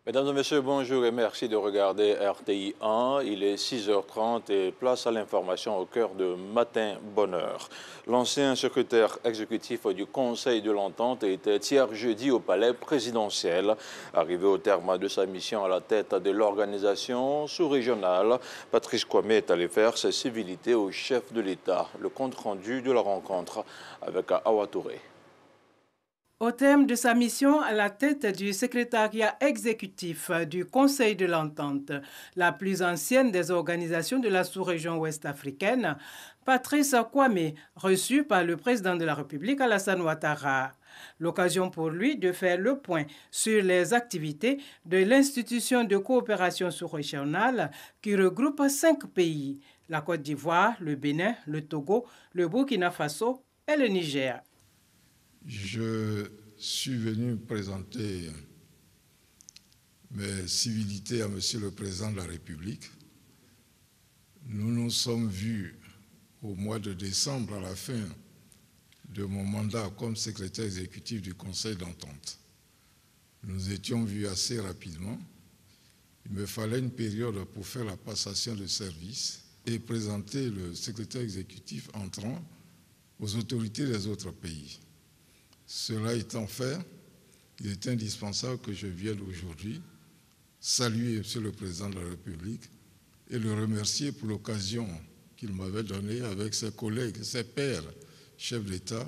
Mesdames et messieurs, bonjour et merci de regarder RTI 1. Il est 6h30 et place à l'information au cœur de Matin Bonheur. L'ancien secrétaire exécutif du Conseil de l'Entente était hier jeudi au palais présidentiel. Arrivé au terme de sa mission à la tête de l'organisation sous-régionale, Patrice Kwame est allé faire ses civilités au chef de l'État. Le compte-rendu de la rencontre avec Awa Touré. Au terme de sa mission à la tête du secrétariat exécutif du Conseil de l'Entente, la plus ancienne des organisations de la sous-région ouest-africaine, Patrice Kwame, reçu par le président de la République Alassane Ouattara. L'occasion pour lui de faire le point sur les activités de l'institution de coopération sous-régionale qui regroupe 5 pays, la Côte d'Ivoire, le Bénin, le Togo, le Burkina Faso et le Niger. Je suis venu présenter mes civilités à Monsieur le Président de la République. Nous nous sommes vus au mois de décembre, à la fin de mon mandat comme secrétaire exécutif du Conseil d'Entente. Nous étions vus assez rapidement. Il me fallait une période pour faire la passation de service et présenter le secrétaire exécutif entrant aux autorités des autres pays. Cela étant fait, il est indispensable que je vienne aujourd'hui saluer M. le Président de la République et le remercier pour l'occasion qu'il m'avait donnée avec ses collègues, ses pairs, chefs d'État,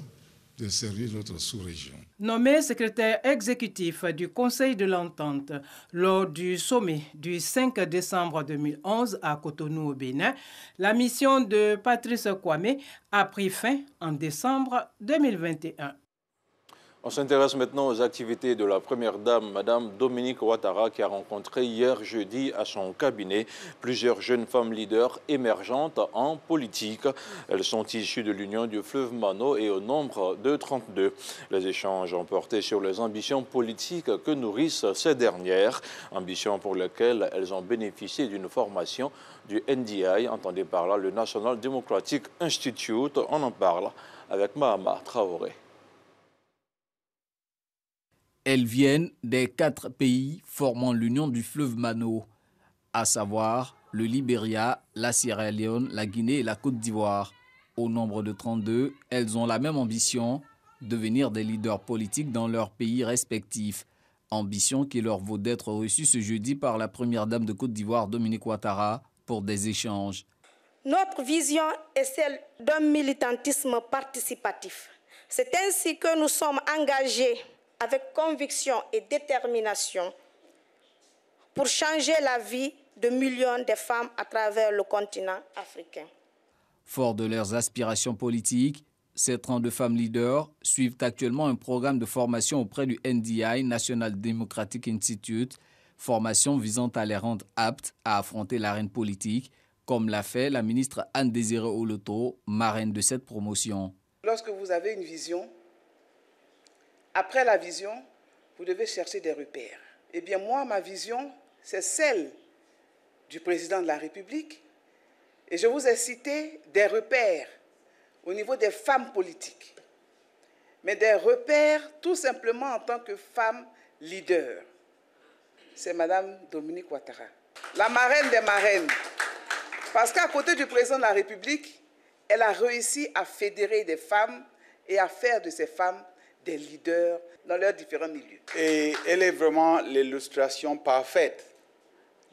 de servir notre sous-région. Nommé secrétaire exécutif du Conseil de l'Entente lors du sommet du 5 décembre 2011 à Cotonou au Bénin, la mission de Patrice Kwame a pris fin en décembre 2021. On s'intéresse maintenant aux activités de la première dame, Madame Dominique Ouattara, qui a rencontré hier jeudi à son cabinet plusieurs jeunes femmes leaders émergentes en politique. Elles sont issues de l'Union du fleuve Mano et au nombre de 32. Les échanges ont porté sur les ambitions politiques que nourrissent ces dernières, ambitions pour lesquelles elles ont bénéficié d'une formation du NDI, entendez par là le National Democratic Institute. On en parle avec Mahama Traoré. Elles viennent des 4 pays formant l'Union du fleuve Mano, à savoir le Libéria, la Sierra Leone, la Guinée et la Côte d'Ivoire. Au nombre de 32, elles ont la même ambition, devenir des leaders politiques dans leurs pays respectifs. Ambition qui leur vaut d'être reçues ce jeudi par la première dame de Côte d'Ivoire, Dominique Ouattara, pour des échanges. Notre vision est celle d'un militantisme participatif. C'est ainsi que nous sommes engagés avec conviction et détermination pour changer la vie de millions de femmes à travers le continent africain. Fort de leurs aspirations politiques, ces 32 femmes leaders suivent actuellement un programme de formation auprès du NDI, National Democratic Institute, formation visant à les rendre aptes à affronter l'arène politique, comme l'a fait la ministre Anne-Désirée Oloto, marraine de cette promotion. Lorsque vous avez une vision, après la vision, vous devez chercher des repères. Eh bien, moi, ma vision, c'est celle du président de la République. Et je vous ai cité des repères au niveau des femmes politiques. Mais des repères tout simplement en tant que femme leader. C'est Madame Dominique Ouattara, la marraine des marraines. Parce qu'à côté du président de la République, elle a réussi à fédérer des femmes et à faire de ces femmes des leaders dans leurs différents milieux. Et elle est vraiment l'illustration parfaite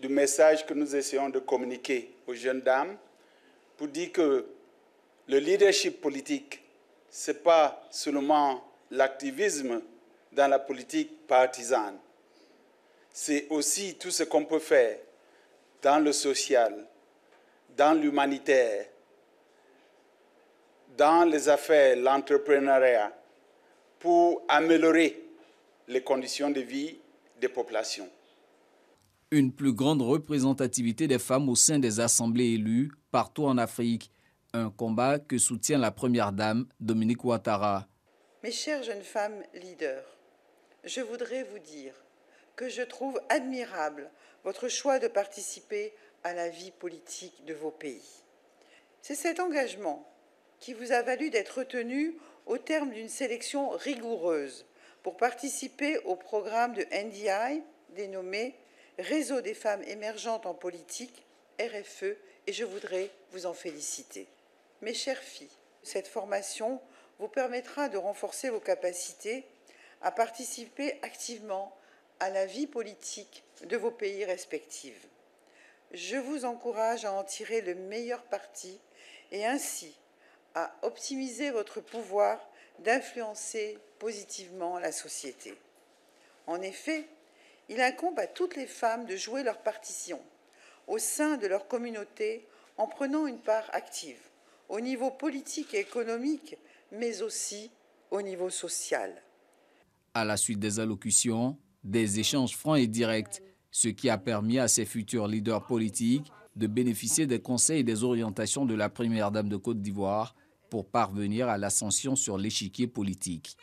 du message que nous essayons de communiquer aux jeunes dames pour dire que le leadership politique, ce n'est pas seulement l'activisme dans la politique partisane. C'est aussi tout ce qu'on peut faire dans le social, dans l'humanitaire, dans les affaires, l'entrepreneuriat, pour améliorer les conditions de vie des populations. Une plus grande représentativité des femmes au sein des assemblées élues partout en Afrique. Un combat que soutient la première dame, Dominique Ouattara. Mes chères jeunes femmes leaders, je voudrais vous dire que je trouve admirable votre choix de participer à la vie politique de vos pays. C'est cet engagement qui vous a valu d'être retenu au terme d'une sélection rigoureuse pour participer au programme de NDI dénommé Réseau des femmes émergentes en politique, RFE, et je voudrais vous en féliciter. Mes chères filles, cette formation vous permettra de renforcer vos capacités à participer activement à la vie politique de vos pays respectifs. Je vous encourage à en tirer le meilleur parti et ainsi à optimiser votre pouvoir d'influencer positivement la société. En effet, il incombe à toutes les femmes de jouer leur partition au sein de leur communauté en prenant une part active au niveau politique et économique, mais aussi au niveau social. À la suite des allocutions, des échanges francs et directs, ce qui a permis à ces futurs leaders politiques de bénéficier des conseils et des orientations de la première dame de Côte d'Ivoire pour parvenir à l'ascension sur l'échiquier politique.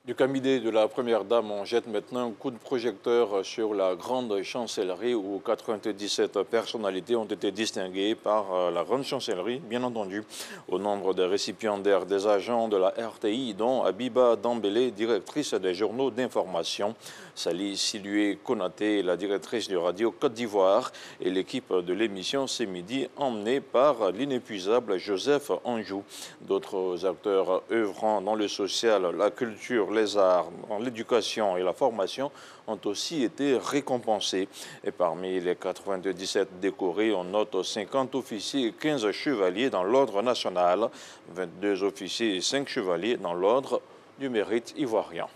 Du cabinet de la Première Dame, on jette maintenant un coup de projecteur sur la grande chancellerie où 97 personnalités ont été distinguées par la grande chancellerie, bien entendu, au nombre des récipiendaires des agents de la RTI, dont Abiba Dambélé, directrice des journaux d'information, Sali Silué Konaté, la directrice de Radio Côte d'Ivoire, et l'équipe de l'émission ce midi, emmenée par l'inépuisable Joseph Anjou. D'autres acteurs œuvrant dans le social, la culture, les arts, dans l'éducation et la formation ont aussi été récompensés. Et parmi les 97 décorés, on note 50 officiers et 15 chevaliers dans l'ordre national, 22 officiers et 5 chevaliers dans l'ordre du mérite ivoirien.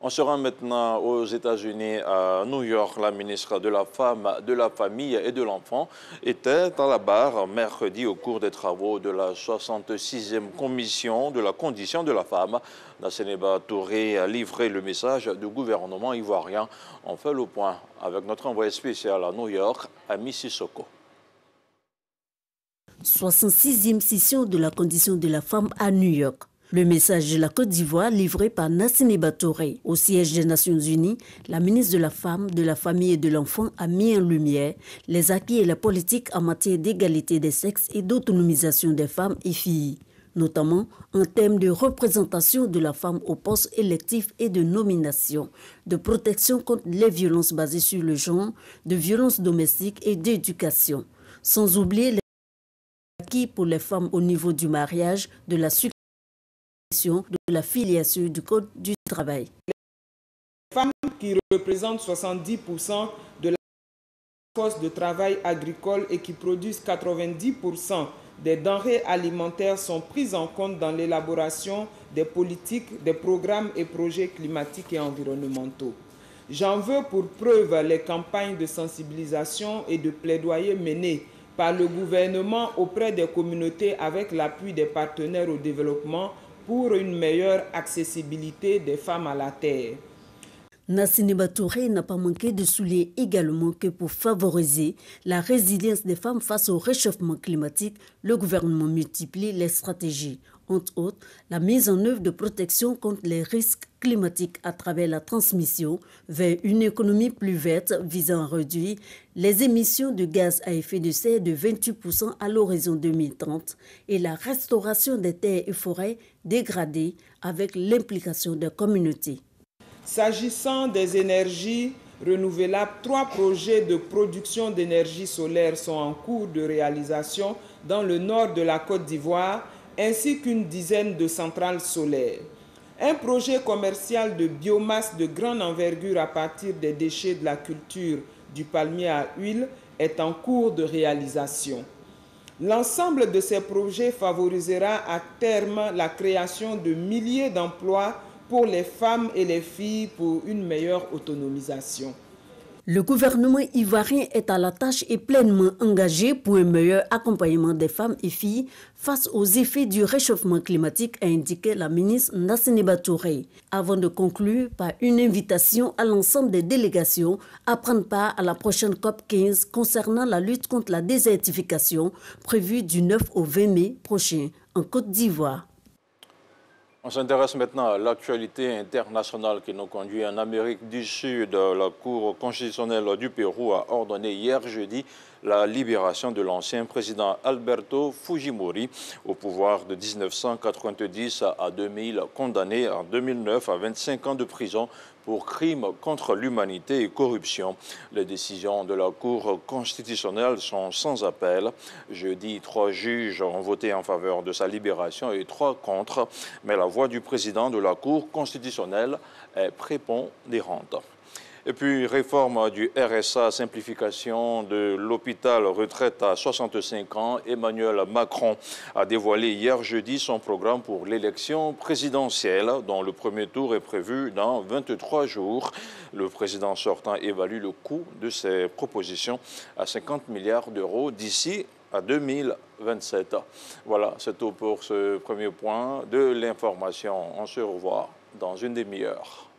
On se rend maintenant aux États-Unis, à New York. La ministre de la Femme, de la Famille et de l'Enfant était à la barre mercredi au cours des travaux de la 66e commission de la condition de la femme. Nasseneba Touré a livré le message du gouvernement ivoirien. On fait le point avec notre envoyé spécial à New York, Ami Sissoko. 66e session de la condition de la femme à New York. Le message de la Côte d'Ivoire livré par Nasseneba Touré. Au siège des Nations Unies, la ministre de la Femme, de la Famille et de l'Enfant a mis en lumière les acquis et la politique en matière d'égalité des sexes et d'autonomisation des femmes et filles, notamment en termes de représentation de la femme aux postes électifs et de nomination, de protection contre les violences basées sur le genre, de violences domestiques et d'éducation, sans oublier les acquis pour les femmes au niveau du mariage, de la de la filiation du Code du travail. Les femmes qui représentent 70% de la force de travail agricole et qui produisent 90% des denrées alimentaires sont prises en compte dans l'élaboration des politiques, des programmes et projets climatiques et environnementaux. J'en veux pour preuve les campagnes de sensibilisation et de plaidoyer menées par le gouvernement auprès des communautés avec l'appui des partenaires au développement pour une meilleure accessibilité des femmes à la terre. Nasseneba Touré n'a pas manqué de souligner également que pour favoriser la résilience des femmes face au réchauffement climatique, le gouvernement multiplie les stratégies. Entre autres, la mise en œuvre de protection contre les risques climatiques à travers la transmission vers une économie plus verte visant à réduire les émissions de gaz à effet de serre de 28% à l'horizon 2030 et la restauration des terres et forêts dégradées avec l'implication des communautés. S'agissant des énergies renouvelables, 3 projets de production d'énergie solaire sont en cours de réalisation dans le nord de la Côte d'Ivoire, ainsi qu'une dizaine de centrales solaires. Un projet commercial de biomasse de grande envergure à partir des déchets de la culture du palmier à huile est en cours de réalisation. L'ensemble de ces projets favorisera à terme la création de milliers d'emplois pour les femmes et les filles pour une meilleure autonomisation. Le gouvernement ivoirien est à la tâche et pleinement engagé pour un meilleur accompagnement des femmes et filles face aux effets du réchauffement climatique, a indiqué la ministre Nasseneba Touré, avant de conclure par une invitation à l'ensemble des délégations à prendre part à la prochaine COP 15 concernant la lutte contre la désertification prévue du 9 au 20 mai prochain en Côte d'Ivoire. On s'intéresse maintenant à l'actualité internationale qui nous conduit en Amérique du Sud. La Cour constitutionnelle du Pérou a ordonné hier jeudi la libération de l'ancien président Alberto Fujimori, au pouvoir de 1990 à 2000, condamné en 2009 à 25 ans de prison pour crimes contre l'humanité et corruption. Les décisions de la Cour constitutionnelle sont sans appel. Jeudi, 3 juges ont voté en faveur de sa libération et 3 contre, mais la voix du président de la Cour constitutionnelle est prépondérante. Et puis, réforme du RSA, simplification de l'hôpital, retraite à 65 ans. Emmanuel Macron a dévoilé hier jeudi son programme pour l'élection présidentielle, dont le premier tour est prévu dans 23 jours. Le président sortant évalue le coût de ses propositions à 50 milliards d'euros d'ici à 2027. Voilà, c'est tout pour ce premier point de l'information. On se revoit dans une demi-heure.